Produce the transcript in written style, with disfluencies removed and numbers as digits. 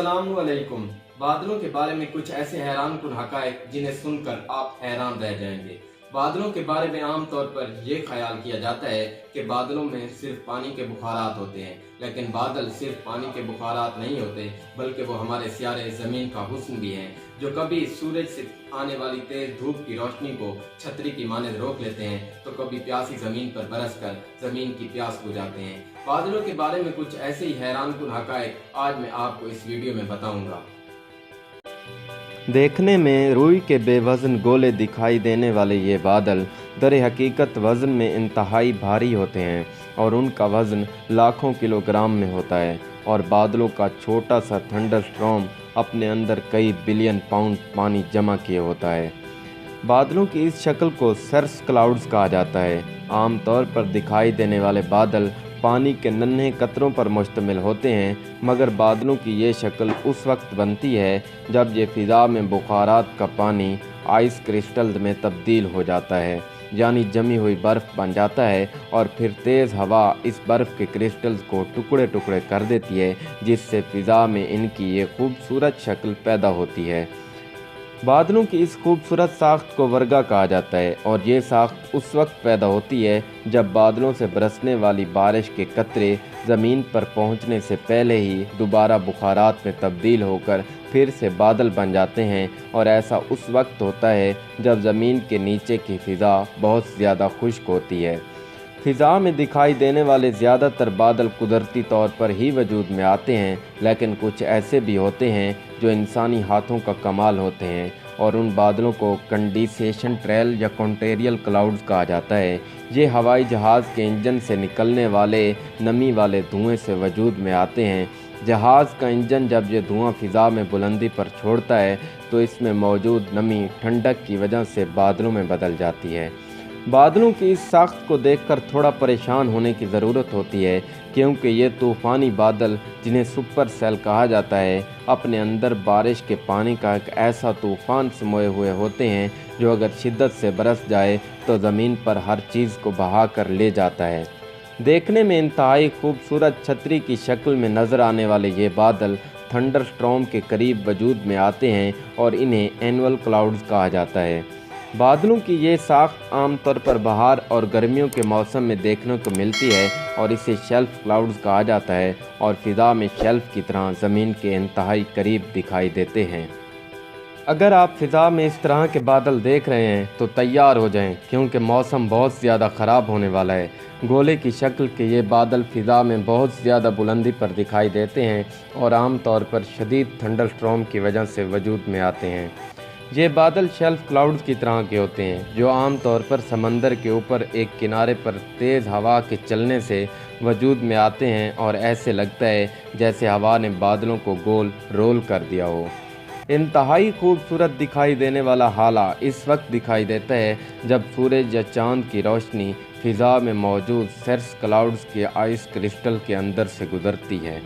अस्सलामुअलैकुम। बादलों के बारे में कुछ ऐसे हैरानकुन हकायक जिन्हें सुनकर आप हैरान रह जाएंगे। बादलों के बारे में आमतौर पर यह ख्याल किया जाता है कि बादलों में सिर्फ पानी के बुखारात होते हैं, लेकिन बादल सिर्फ पानी के बुखारात नहीं होते, बल्कि वो हमारे सियारे ज़मीन का हुस्न भी हैं, जो कभी सूरज से आने वाली तेज धूप की रोशनी को छतरी की मानद रोक लेते हैं, तो कभी प्यासी ज़मीन पर बरसकर ज़मीन की प्यास बुझाते हैं। बादलों के बारे में कुछ ऐसे ही हैरानकुन हकायक आज मैं आपको इस वीडियो में बताऊंगा। देखने में रुई के बेवज़न गोले दिखाई देने वाले ये बादल दर हकीकत वज़न में इंतहाई भारी होते हैं और उनका वज़न लाखों किलोग्राम में होता है। और बादलों का छोटा सा थंडरस्टॉर्म अपने अंदर कई बिलियन पाउंड पानी जमा किए होता है। बादलों की इस शक्ल को सर्स क्लाउड्स कहा जाता है। आमतौर पर दिखाई देने वाले बादल पानी के नन्हे कतरों पर मुश्तमिल होते हैं, मगर बादलों की ये शक्ल उस वक्त बनती है जब ये फ़िज़ा में बुखारात का पानी आइस क्रिस्टल में तब्दील हो जाता है, यानी जमी हुई बर्फ़ बन जाता है, और फिर तेज़ हवा इस बर्फ़ के क्रिस्टल्स को टुकड़े टुकड़े कर देती है, जिससे फ़िज़ा में इनकी ये खूबसूरत शक्ल पैदा होती है। बादलों की इस खूबसूरत साख्त को वर्गा कहा जाता है, और ये साख्त उस वक्त पैदा होती है जब बादलों से बरसने वाली बारिश के कतरे ज़मीन पर पहुंचने से पहले ही दोबारा बुखारात में तब्दील होकर फिर से बादल बन जाते हैं। और ऐसा उस वक्त होता है जब ज़मीन के नीचे की फ़िज़ा बहुत ज़्यादा खुश्क होती है। फ़िज़ा में दिखाई देने वाले ज़्यादातर बादल कुदरती तौर पर ही वजूद में आते हैं, लेकिन कुछ ऐसे भी होते हैं जो इंसानी हाथों का कमाल होते हैं, और उन बादलों को कंडेंसेशन ट्रेल या कॉन्ट्रेरियल क्लाउड्स कहा जाता है। ये हवाई जहाज़ के इंजन से निकलने वाले नमी वाले धुएं से वजूद में आते हैं। जहाज़ का इंजन जब ये धुआं फ़िज़ा में बुलंदी पर छोड़ता है तो इसमें मौजूद नमी ठंडक की वजह से बादलों में बदल जाती है। बादलों की इस साख्त को देखकर थोड़ा परेशान होने की ज़रूरत होती है, क्योंकि ये तूफ़ानी बादल, जिन्हें सुपर सेल कहा जाता है, अपने अंदर बारिश के पानी का एक ऐसा तूफ़ान समोए हुए होते हैं जो अगर शिद्दत से बरस जाए तो ज़मीन पर हर चीज़ को बहा कर ले जाता है। देखने में इंतहाई खूबसूरत छतरी की शक्ल में नज़र आने वाले ये बादल थंडरस्टॉर्म के करीब वजूद में आते हैं और इन्हें एनुअल क्लाउड्स कहा जाता है। बादलों की ये साख्त आमतौर पर बहार और गर्मियों के मौसम में देखने को मिलती है और इसे शेल्फ क्लाउड्स कहा जाता है, और फ़िज़ा में शेल्फ की तरह ज़मीन के इंतहाई करीब दिखाई देते हैं। अगर आप फ़िज़ा में इस तरह के बादल देख रहे हैं तो तैयार हो जाएं, क्योंकि मौसम बहुत ज़्यादा ख़राब होने वाला है। गोले की शक्ल के ये बादल फ़िज़ा में बहुत ज़्यादा बुलंदी पर दिखाई देते हैं और आमतौर पर शदीद थंडरस्टॉर्म की वजह से वजूद में आते हैं। ये बादल शेल्फ क्लाउड्स की तरह के होते हैं, जो आमतौर पर समंदर के ऊपर एक किनारे पर तेज़ हवा के चलने से वजूद में आते हैं, और ऐसे लगता है जैसे हवा ने बादलों को गोल रोल कर दिया हो। इंतहाई खूबसूरत दिखाई देने वाला हाला इस वक्त दिखाई देता है जब सूरज या चाँद की रोशनी फ़िज़ा में मौजूद सर्स क्लाउड्स के आइस क्रिस्टल के अंदर से गुजरती है।